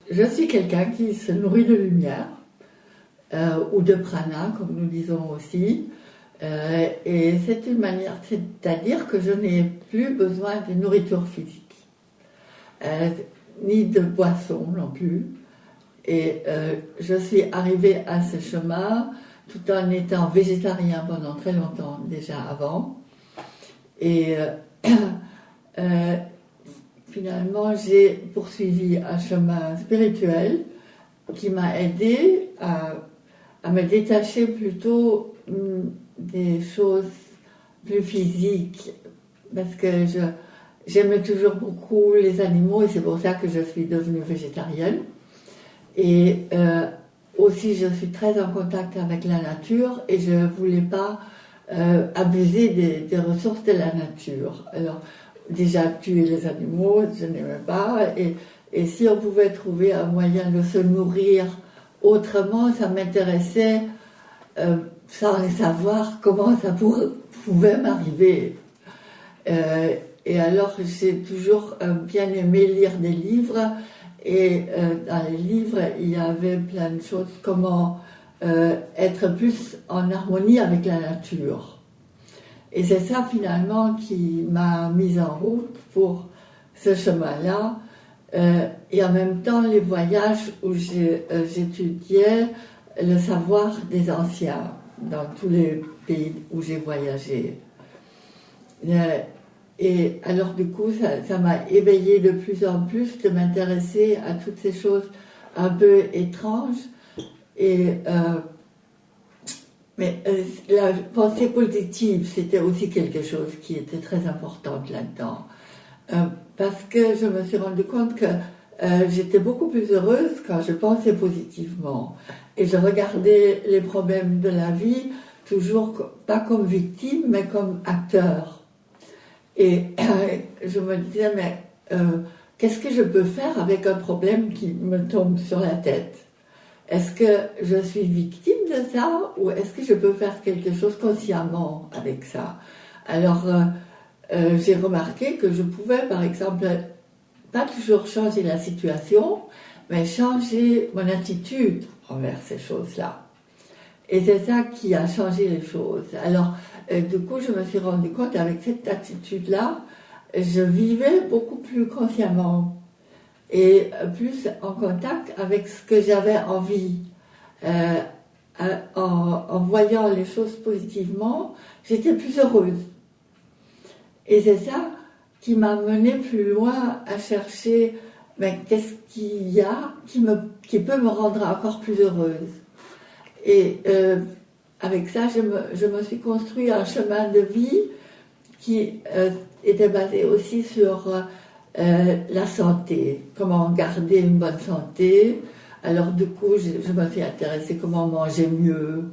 je suis quelqu'un qui se nourrit de lumière, ou de prana, comme nous disons aussi. Et c'est une manière, c'est-à-dire que je n'ai plus besoin de nourriture physique, euh, ni de boisson non plus. Et je suis arrivée à ce chemin tout en étant végétarien pendant très longtemps déjà avant. Et euh, finalement, j'ai poursuivi un chemin spirituel qui m'a aidé à me détacher plutôt des choses plus physiques, parce que j'aimais toujours beaucoup les animaux et c'est pour ça que je suis devenue végétarienne. Et aussi, je suis très en contact avec la nature et je ne voulais pas abuser des ressources de la nature. Alors, déjà, tuer les animaux, je n'aimais pas. Et si on pouvait trouver un moyen de se nourrir autrement, ça m'intéressait sans savoir comment ça pouvait m'arriver. Et alors, j'ai toujours bien aimé lire des livres. Et dans les livres, il y avait plein de choses, comment être plus en harmonie avec la nature. Et c'est ça finalement qui m'a mise en route pour ce chemin-là. Et en même temps, les voyages où j'étudiais le savoir des anciens dans tous les pays où j'ai voyagé. Et alors du coup, ça m'a éveillée de plus en plus de m'intéresser à toutes ces choses un peu étranges. Et, mais la pensée positive, c'était aussi quelque chose qui était très importante là-dedans. Parce que je me suis rendu compte que j'étais beaucoup plus heureuse quand je pensais positivement. Et je regardais les problèmes de la vie toujours pas comme victime, mais comme acteur. Et je me disais, mais qu'est-ce que je peux faire avec un problème qui me tombe sur la tête? Est-ce que je suis victime de ça ou est-ce que je peux faire quelque chose consciemment avec ça? Alors, j'ai remarqué que je pouvais, par exemple, pas toujours changer la situation, mais changer mon attitude envers ces choses-là. Et c'est ça qui a changé les choses. Alors, du coup, je me suis rendu compte qu'avec cette attitude-là, je vivais beaucoup plus consciemment et plus en contact avec ce que j'avais envie. En voyant les choses positivement, j'étais plus heureuse. Et c'est ça qui m'a menée plus loin à chercher mais qu'est-ce qu'il y a qui peut me rendre encore plus heureuse. Et avec ça, je me suis construit un chemin de vie qui était basé aussi sur la santé, comment garder une bonne santé. Alors du coup, je me suis intéressée comment manger mieux,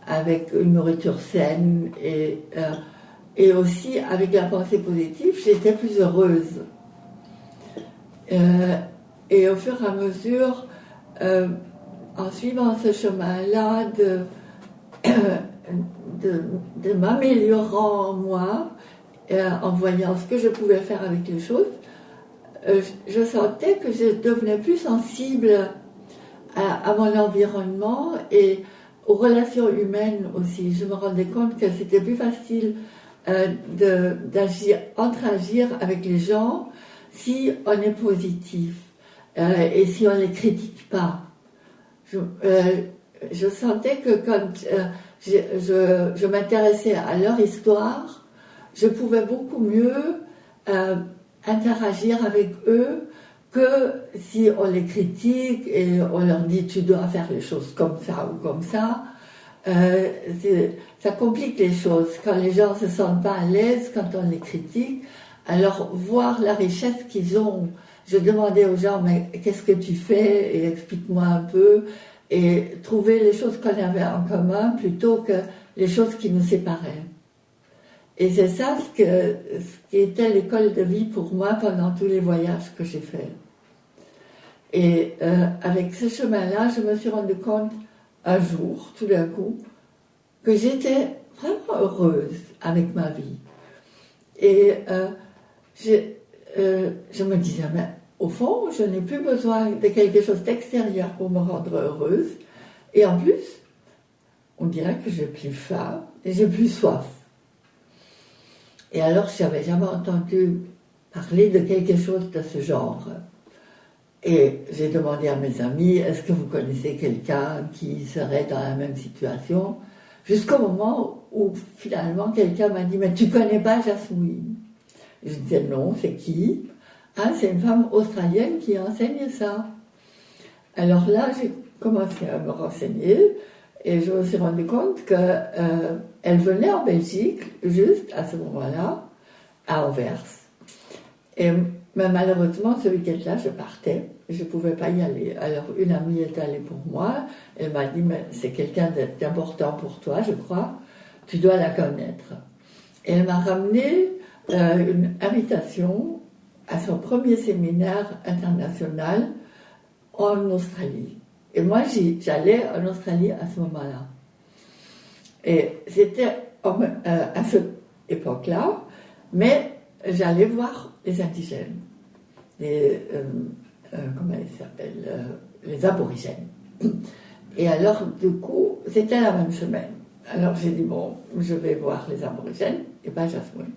avec une nourriture saine et aussi avec la pensée positive, j'étais plus heureuse. Et au fur et à mesure, en suivant ce chemin-là de m'améliorant moi, en voyant ce que je pouvais faire avec les choses, je sentais que je devenais plus sensible à mon environnement et aux relations humaines aussi. Je me rendais compte que c'était plus facile interagir avec les gens si on est positif et si on ne les critique pas. Je sentais que quand je m'intéressais à leur histoire, je pouvais beaucoup mieux interagir avec eux que si on les critique et on leur dit tu dois faire les choses comme ça ou comme ça. Ça complique les choses. Quand les gens ne se sentent pas à l'aise, quand on les critique, alors voir la richesse qu'ils ont. Je demandais aux gens, mais qu'est-ce que tu fais? Et explique-moi un peu. Et trouver les choses qu'on avait en commun plutôt que les choses qui nous séparaient. Et c'est ça ce qui était l'école de vie pour moi pendant tous les voyages que j'ai faits. Et avec ce chemin-là, je me suis rendu compte un jour, tout d'un coup, que j'étais vraiment heureuse avec ma vie. Et je me disais, mais au fond, je n'ai plus besoin de quelque chose d'extérieur pour me rendre heureuse. Et en plus, on dirait que j'ai plus faim et j'ai plus soif. Et alors, je n'avais jamais entendu parler de quelque chose de ce genre. Et j'ai demandé à mes amis, est-ce que vous connaissez quelqu'un qui serait dans la même situation? Jusqu'au moment où finalement quelqu'un m'a dit, mais tu connais pas Jasmine? Je disais non, c'est qui? Ah, c'est une femme australienne qui enseigne ça. Alors là, j'ai commencé à me renseigner et je me suis rendu compte qu'elle venait en Belgique juste à ce moment-là, à Anvers. Mais malheureusement, ce week-end-là, je partais. Je ne pouvais pas y aller. Alors, une amie est allée pour moi. Elle m'a dit, mais c'est quelqu'un d'important pour toi, je crois. Tu dois la connaître. Et elle m'a ramené une invitation à son premier séminaire international en Australie. Et moi, j'allais en Australie à ce moment-là. Et c'était à cette époque-là, mais j'allais voir les indigènes, comment ils s'appellent, les aborigènes. Et alors, du coup, c'était la même semaine. Alors j'ai dit, bon, je vais voir les aborigènes, et pas Jasmine.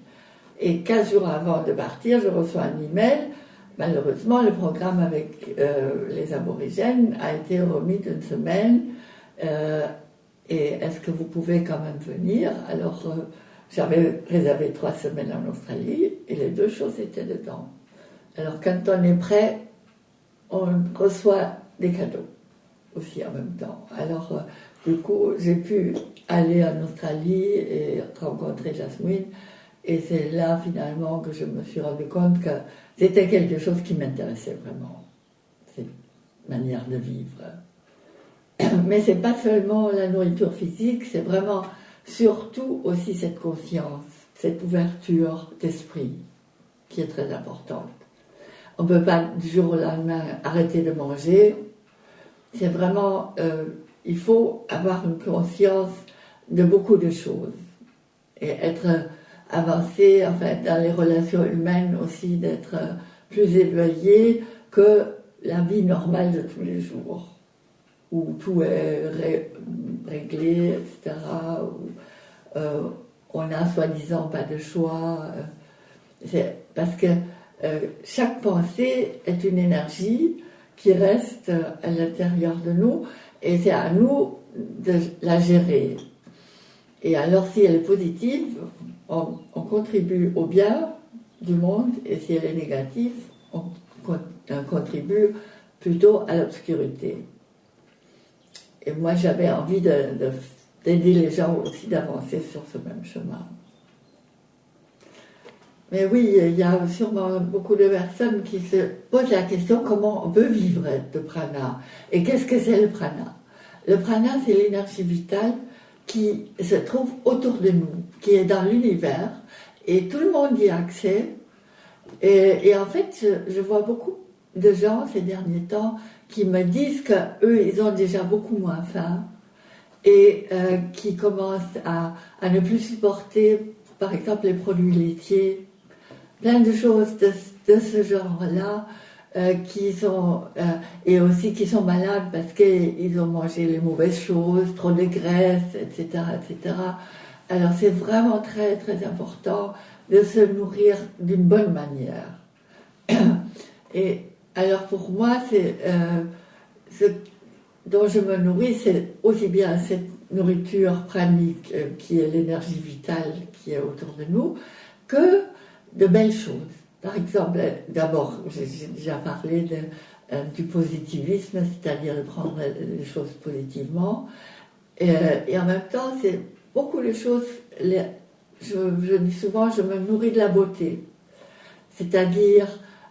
Et 15 jours avant de partir, je reçois un email. Malheureusement, le programme avec les aborigènes a été remis d'une semaine. Et est-ce que vous pouvez quand même venir? Alors, j'avais réservé 3 semaines en Australie et les 2 choses étaient dedans. Alors, quand on est prêt, on reçoit des cadeaux aussi en même temps. Alors, du coup, j'ai pu aller en Australie et rencontrer Jasmine. Et c'est là, finalement, que je me suis rendu compte que c'était quelque chose qui m'intéressait vraiment, cette manière de vivre. Mais c'est pas seulement la nourriture physique, c'est vraiment surtout aussi cette conscience, cette ouverture d'esprit qui est très importante. On ne peut pas du jour au lendemain arrêter de manger. C'est vraiment, il faut avoir une conscience de beaucoup de choses et être avancé, enfin, dans les relations humaines aussi, d'être plus éveillé que la vie normale de tous les jours, où tout est réglé, etc., où on n'a soi-disant pas de choix. C'est parce que chaque pensée est une énergie qui reste à l'intérieur de nous, et c'est à nous de la gérer. Et alors, si elle est positive, on contribue au bien du monde, et si elle est négative, on contribue plutôt à l'obscurité. Et moi, j'avais envie d'aider les gens aussi d'avancer sur ce même chemin. Mais oui, il y a sûrement beaucoup de personnes qui se posent la question comment on peut vivre de prana. Et qu'est-ce que c'est le prana? Le prana, c'est l'énergie vitale qui se trouve autour de nous, qui est dans l'univers, et tout le monde y a accès. Et en fait, je vois beaucoup de gens ces derniers temps qui me disent qu'eux, ils ont déjà beaucoup moins faim, et qui commencent à ne plus supporter, par exemple, les produits laitiers, plein de choses de ce genre-là, qui sont, et aussi qui sont malades parce qu'ils ont mangé les mauvaises choses, trop de graisse, etc., etc. Alors c'est vraiment très, très important de se nourrir d'une bonne manière. Et alors pour moi, ce dont je me nourris, c'est aussi bien cette nourriture pranique, qui est l'énergie vitale qui est autour de nous, que de belles choses. Par exemple, d'abord, j'ai déjà parlé du positivisme, c'est-à-dire de prendre les choses positivement. Et en même temps, c'est beaucoup de choses, je dis souvent, je me nourris de la beauté. C'est-à-dire,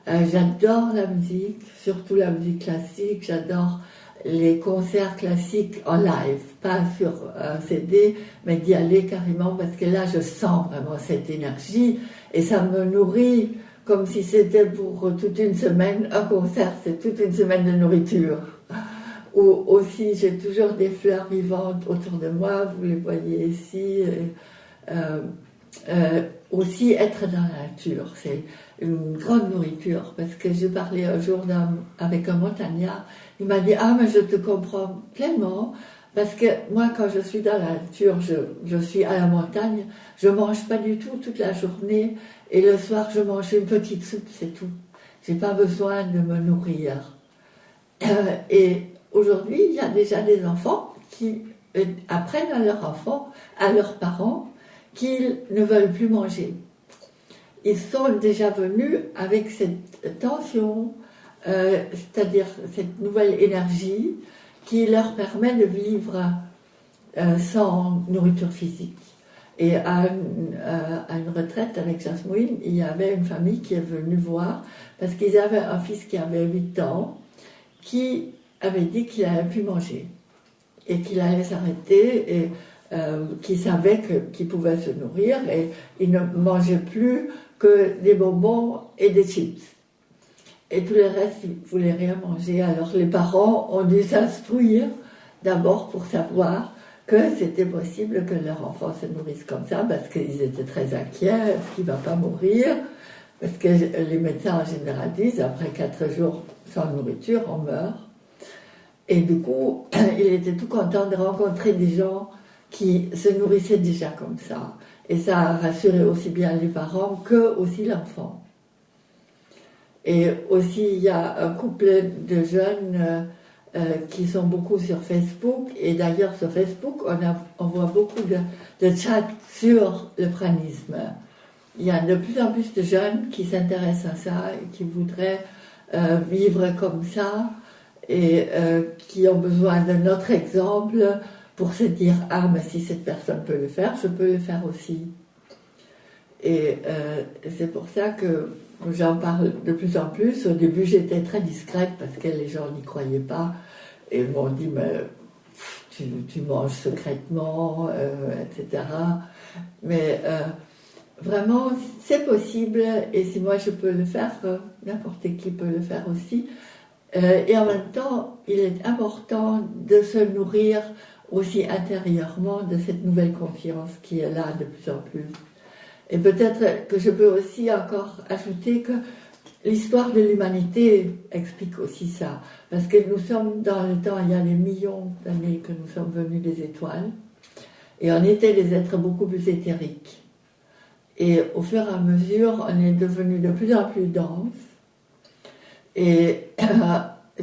j'adore la musique, surtout la musique classique, j'adore les concerts classiques en live, pas sur un CD, mais d'y aller carrément, parce que là, je sens vraiment cette énergie, et ça me nourrit comme si c'était pour toute une semaine. Un concert, c'est toute une semaine de nourriture. Ou aussi, j'ai toujours des fleurs vivantes autour de moi, vous les voyez ici. aussi être dans la nature. C'est une grande nourriture, parce que j'ai parlé un jour avec un montagnard, il m'a dit « Ah, mais je te comprends pleinement, parce que moi, quand je suis dans la nature, je suis à la montagne, je mange pas du tout toute la journée, et le soir, je mange une petite soupe, c'est tout. J'ai pas besoin de me nourrir. » Et aujourd'hui, il y a déjà des enfants qui apprennent à leurs parents, qu'ils ne veulent plus manger. Ils sont déjà venus avec cette tension, c'est-à-dire cette nouvelle énergie qui leur permet de vivre sans nourriture physique. Et à une retraite avec Jasmine, il y avait une famille qui est venue voir, parce qu'ils avaient un fils qui avait 8 ans, qui avait dit qu'il n'allait plus manger, et qu'il allait s'arrêter, et qui savait qu'il pouvait se nourrir, et il ne mangeait plus que des bonbons et des chips. Et tout le reste, il ne voulait rien manger. Alors les parents ont dû s'instruire d'abord pour savoir que c'était possible que leur enfant se nourrisse comme ça, parce qu'ils étaient très inquiets, est-ce qu'il ne va pas mourir? Parce que les médecins en général disent, après 4 jours sans nourriture, on meurt. Et du coup, il était tout content de rencontrer des gens qui se nourrissaient déjà comme ça. Et ça a rassuré aussi bien les parents que aussi l'enfant. Et aussi, il y a un couple de jeunes qui sont beaucoup sur Facebook. Et d'ailleurs, sur Facebook, on voit beaucoup de chats sur le pranisme. Il y a de plus en plus de jeunes qui s'intéressent à ça et qui voudraient vivre comme ça, et qui ont besoin de notre exemple pour se dire « Ah, mais si cette personne peut le faire, je peux le faire aussi ». Et c'est pour ça que j'en parle de plus en plus. Au début, j'étais très discrète parce que les gens n'y croyaient pas. Et ils m'ont dit « Mais tu manges secrètement, etc. » Mais vraiment, c'est possible. Et si moi je peux le faire, n'importe qui peut le faire aussi. Et en même temps, il est important de se nourrir aussi intérieurement de cette nouvelle confiance qui est là de plus en plus. Et peut-être que je peux aussi encore ajouter que l'histoire de l'humanité explique aussi ça. Parce que nous sommes dans le temps, il y a des millions d'années que nous sommes venus des étoiles, et on était des êtres beaucoup plus éthériques. Et au fur et à mesure, on est devenu de plus en plus dense. Et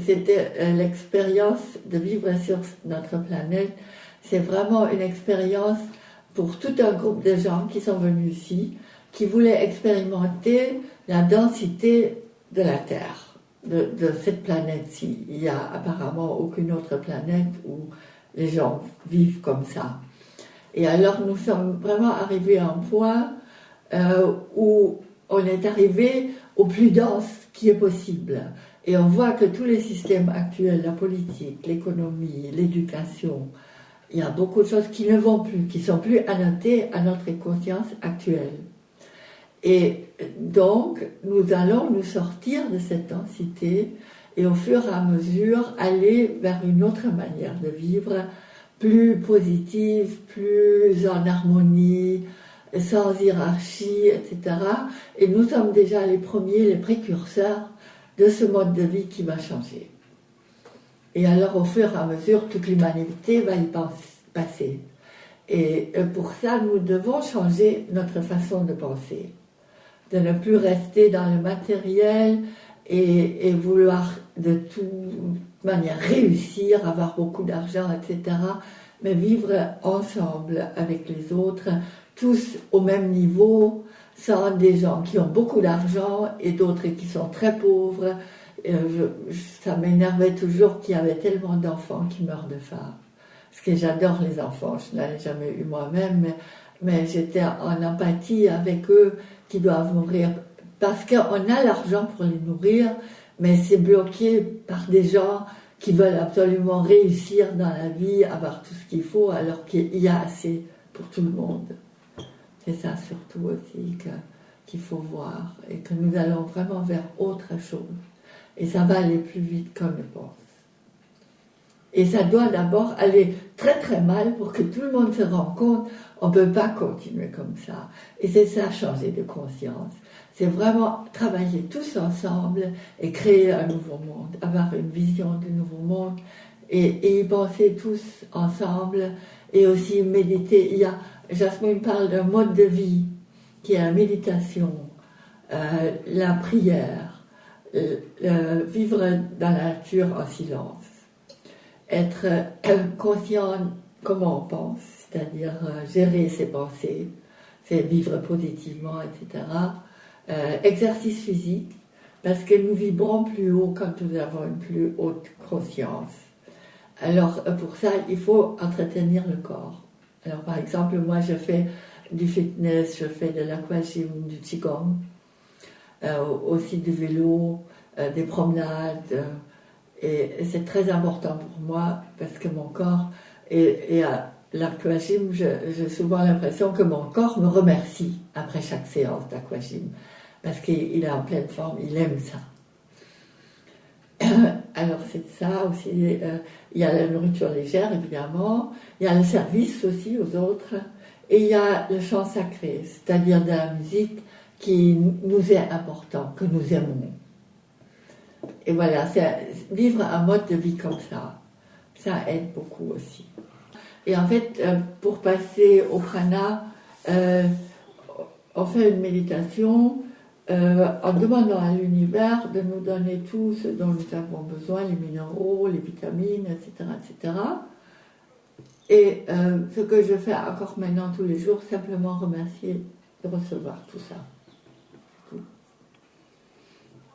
c'était l'expérience de vivre sur notre planète. C'est vraiment une expérience pour tout un groupe de gens qui sont venus ici, qui voulaient expérimenter la densité de la Terre, de cette planète-ci. Il n'y a apparemment aucune autre planète où les gens vivent comme ça. Et alors nous sommes vraiment arrivés à un point où on est arrivé au plus dense qui est possible. Et on voit que tous les systèmes actuels, la politique, l'économie, l'éducation, il y a beaucoup de choses qui ne vont plus, qui ne sont plus annotées à notre conscience actuelle. Et donc, nous allons nous sortir de cette densité et au fur et à mesure aller vers une autre manière de vivre, plus positive, plus en harmonie, sans hiérarchie, etc. Et nous sommes déjà les premiers, les précurseurs de ce mode de vie qui va changer. Et alors, au fur et à mesure, toute l'humanité va y passer. Et pour ça, nous devons changer notre façon de penser, de ne plus rester dans le matériel et vouloir de toute manière réussir, avoir beaucoup d'argent, etc., mais vivre ensemble avec les autres, tous au même niveau, sans des gens qui ont beaucoup d'argent et d'autres qui sont très pauvres. Ça m'énervait toujours qu'il y avait tellement d'enfants qui meurent de faim. Parce que j'adore les enfants, je n'en ai jamais eu moi-même, mais j'étais en empathie avec eux qui doivent mourir. Parce qu'on a l'argent pour les nourrir, mais c'est bloqué par des gens qui veulent absolument réussir dans la vie, avoir tout ce qu'il faut, alors qu'il y a assez pour tout le monde. C'est ça surtout aussi qu'il faut voir, et que nous allons vraiment vers autre chose. Et ça va aller plus vite qu'on ne pense. Et ça doit d'abord aller très très mal pour que tout le monde se rende compte, on ne peut pas continuer comme ça. Et c'est ça, changer de conscience. C'est vraiment travailler tous ensemble et créer un nouveau monde, avoir une vision du nouveau monde et y penser tous ensemble et aussi méditer. Jasmine parle d'un mode de vie qui est la méditation, la prière, vivre dans la nature en silence. Être conscient comment on pense, c'est-à-dire gérer ses pensées, c'est vivre positivement, etc. Exercice physique, parce que nous vibrons plus haut quand nous avons une plus haute conscience. Alors pour ça, il faut entretenir le corps. Alors par exemple, moi je fais du fitness, je fais de l'aquagym, du qigong, aussi du vélo, des promenades. Et c'est très important pour moi parce que mon corps, et à l'aquagym, j'ai souvent l'impression que mon corps me remercie après chaque séance d'aquagym parce qu'il est en pleine forme, il aime ça. Alors c'est ça aussi, il y a la nourriture légère évidemment, il y a le service aussi aux autres, et il y a le chant sacré, c'est-à-dire de la musique qui nous est important, que nous aimons. Et voilà, c'est vivre un mode de vie comme ça aide beaucoup aussi. Et en fait, pour passer au prana, on fait une méditation en demandant à l'univers de nous donner tout ce dont nous avons besoin, les minéraux, les vitamines, etc., etc. Et ce que je fais encore maintenant tous les jours, simplement remercier de recevoir tout ça.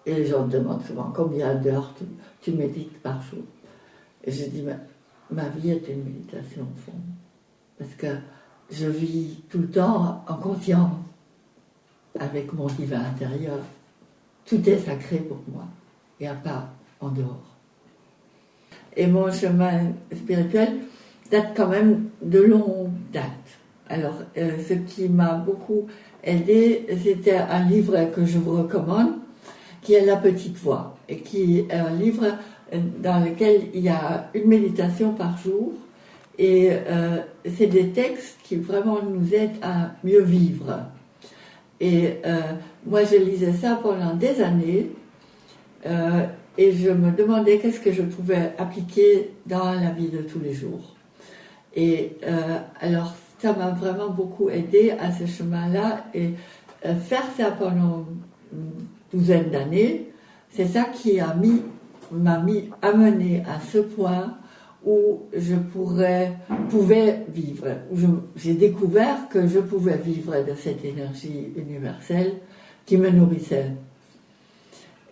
Et les gens me demandent souvent combien d'heures tu médites par jour. Et je dis, ma vie est une méditation au fond. Parce que je vis tout le temps en conscience avec mon divin intérieur. Tout est sacré pour moi. Il n'y a pas en dehors. Et mon chemin spirituel date quand même de longue date. Alors, ce qui m'a beaucoup aidé, c'était un livre que je vous recommande, qui est La Petite Voix, et qui est un livre dans lequel il y a une méditation par jour, et c'est des textes qui vraiment nous aident à mieux vivre. Et moi, je lisais ça pendant des années, et je me demandais qu'est-ce que je pouvais appliquer dans la vie de tous les jours. Et alors, ça m'a vraiment beaucoup aidé à ce chemin-là, et faire ça pendant douzaine d'années, c'est ça qui m'a amené à ce point où je pouvais vivre, où j'ai découvert que je pouvais vivre de cette énergie universelle qui me nourrissait.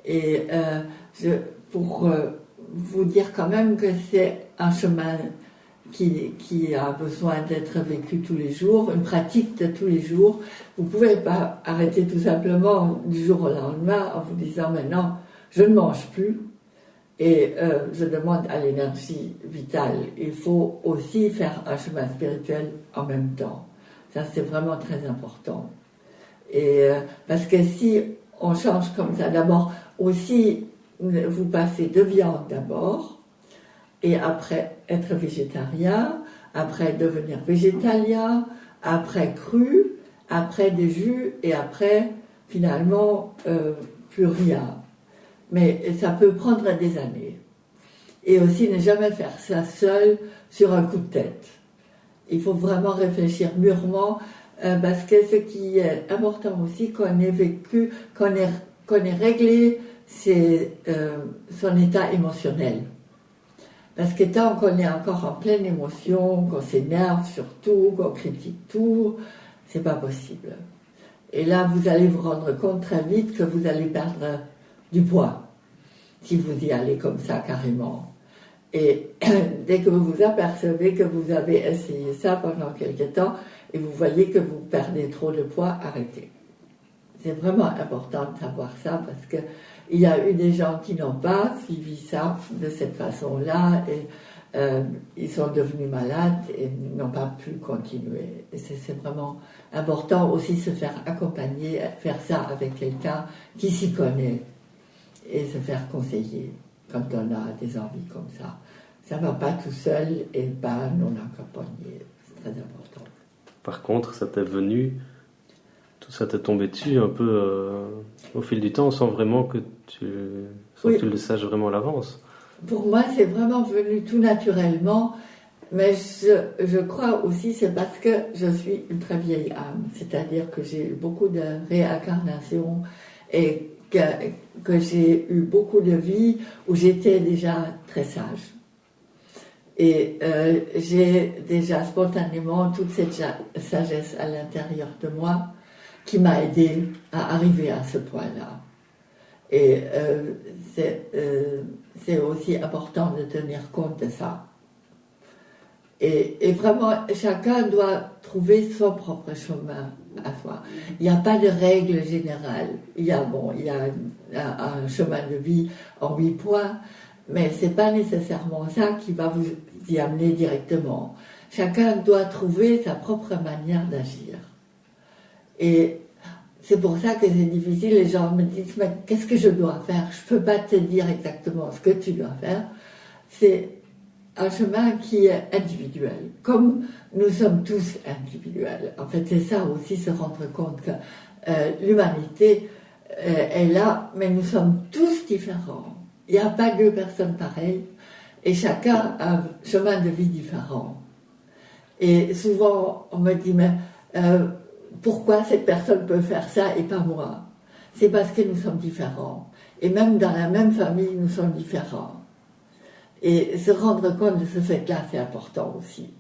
Et pour vous dire quand même que c'est un chemin qui a besoin d'être vécu tous les jours, une pratique de tous les jours. Vous ne pouvez pas arrêter tout simplement du jour au lendemain en vous disant maintenant je ne mange plus et je demande à l'énergie vitale. Il faut aussi faire un chemin spirituel en même temps. Ça c'est vraiment très important. Et parce que si on change comme ça, d'abord aussi vous passez de viande d'abord, et après être végétarien, après devenir végétalien, après cru, après des jus, et après, finalement, plus rien. Mais ça peut prendre des années. Et aussi ne jamais faire ça seul sur un coup de tête. Il faut vraiment réfléchir mûrement, parce que ce qui est important aussi, qu'on ait vécu, qu'on ait réglé son état émotionnel. Parce que tant qu'on est encore en pleine émotion, qu'on s'énerve sur tout, qu'on critique tout, c'est pas possible. Et là, vous allez vous rendre compte très vite que vous allez perdre du poids, si vous y allez comme ça carrément. Et dès que vous vous apercevez que vous avez essayé ça pendant quelque temps, et vous voyez que vous perdez trop de poids, arrêtez. C'est vraiment important de savoir ça, parce que il y a eu des gens qui n'ont pas suivi ça de cette façon-là et ils sont devenus malades et n'ont pas pu continuer. Et c'est vraiment important aussi se faire accompagner, faire ça avec quelqu'un qui s'y connaît et se faire conseiller quand on a des envies comme ça. Ça ne va pas tout seul et pas non accompagné. C'est très important. Par contre, tout ça t'est tombé dessus un peu au fil du temps sans vraiment que sans que tu le saches vraiment à l'avance. Pour moi, c'est vraiment venu tout naturellement, mais je crois aussi c'est parce que je suis une très vieille âme, c'est-à-dire que j'ai eu beaucoup de réincarnations et que j'ai eu beaucoup de vies où j'étais déjà très sage. Et j'ai déjà spontanément toute cette sagesse à l'intérieur de moi qui m'a aidée à arriver à ce point-là. Et c'est aussi important de tenir compte de ça. Et vraiment, chacun doit trouver son propre chemin à soi. Il n'y a pas de règle générale. Il y a un chemin de vie en 8 points, mais ce n'est pas nécessairement ça qui va vous y amener directement. Chacun doit trouver sa propre manière d'agir. Et c'est pour ça que c'est difficile. Les gens me disent, mais qu'est-ce que je dois faire? Je ne peux pas te dire exactement ce que tu dois faire. C'est un chemin qui est individuel, comme nous sommes tous individuels. En fait, c'est ça aussi, se rendre compte que l'humanité est là, mais nous sommes tous différents. Il n'y a pas 2 personnes pareilles, et chacun a un chemin de vie différent. Et souvent, on me dit, mais pourquoi cette personne peut faire ça et pas moi? C'est parce que nous sommes différents. Et même dans la même famille, nous sommes différents. Et se rendre compte de ce fait-là, c'est important aussi.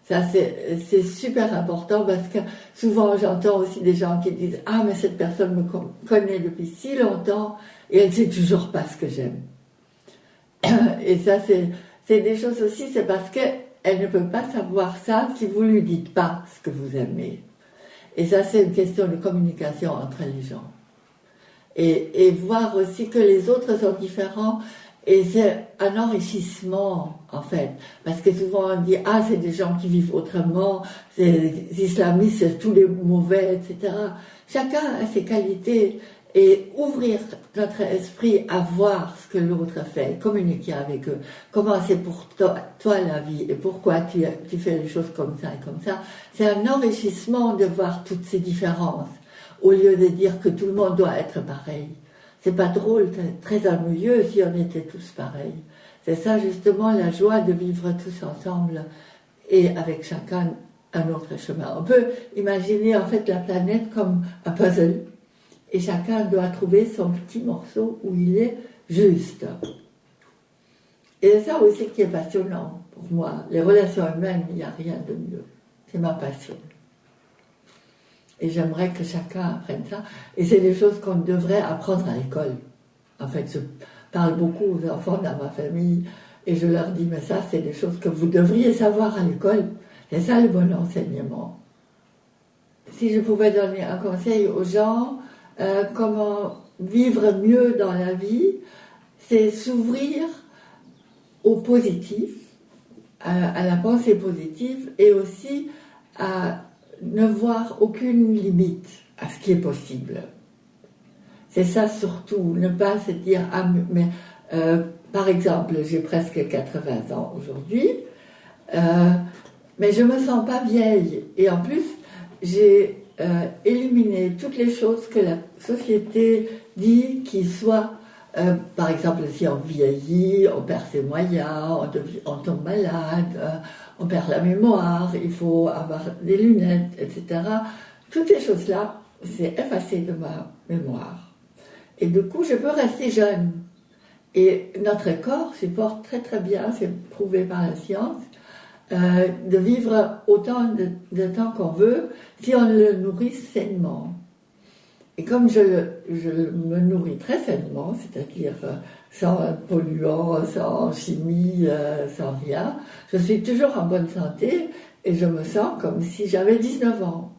Ça, c'est super important parce que souvent, j'entends aussi des gens qui disent « Ah, mais cette personne me connaît depuis si longtemps et elle ne sait toujours pas ce que j'aime. » Et ça, c'est des choses aussi, c'est parce qu'elle ne peut pas savoir ça si vous ne lui dites pas ce que vous aimez. Et ça, c'est une question de communication entre les gens. Et voir aussi que les autres sont différents. Et c'est un enrichissement, en fait. Parce que souvent on dit, ah, c'est des gens qui vivent autrement, c'est les islamistes, c'est tous les mauvais, etc. Chacun a ses qualités. Et ouvrir notre esprit à voir ce que l'autre fait, communiquer avec eux, comment c'est pour toi la vie et pourquoi tu fais les choses comme ça et comme ça, c'est un enrichissement de voir toutes ces différences, au lieu de dire que tout le monde doit être pareil. C'est pas drôle, c'est très ennuyeux si on était tous pareils. C'est ça justement la joie de vivre tous ensemble et avec chacun un autre chemin. On peut imaginer en fait la planète comme un puzzle et chacun doit trouver son petit morceau où il est juste. Et c'est ça aussi qui est passionnant pour moi. Les relations humaines, il n'y a rien de mieux. C'est ma passion. Et j'aimerais que chacun apprenne ça. Et c'est des choses qu'on devrait apprendre à l'école. En fait, je parle beaucoup aux enfants dans ma famille et je leur dis, mais ça, c'est des choses que vous devriez savoir à l'école. C'est ça le bon enseignement. Si je pouvais donner un conseil aux gens, comment vivre mieux dans la vie, c'est s'ouvrir au positif, à la pensée positive et aussi à ne voir aucune limite à ce qui est possible. C'est ça surtout, ne pas se dire, ah mais par exemple, j'ai presque 80 ans aujourd'hui, mais je me sens pas vieille. Et en plus, j'ai éliminé toutes les choses que la société dit qui soient, par exemple, si on vieillit, on perd ses moyens, on tombe malade, on perd la mémoire, il faut avoir des lunettes, etc. Toutes ces choses-là, c'est effacé de ma mémoire. Et du coup, je peux rester jeune. Et notre corps supporte très très bien, c'est prouvé par la science, de vivre autant de temps qu'on veut si on le nourrit sainement. Et comme je me nourris très sainement, c'est-à-dire sans polluants, sans chimie, sans rien, je suis toujours en bonne santé et je me sens comme si j'avais 19 ans.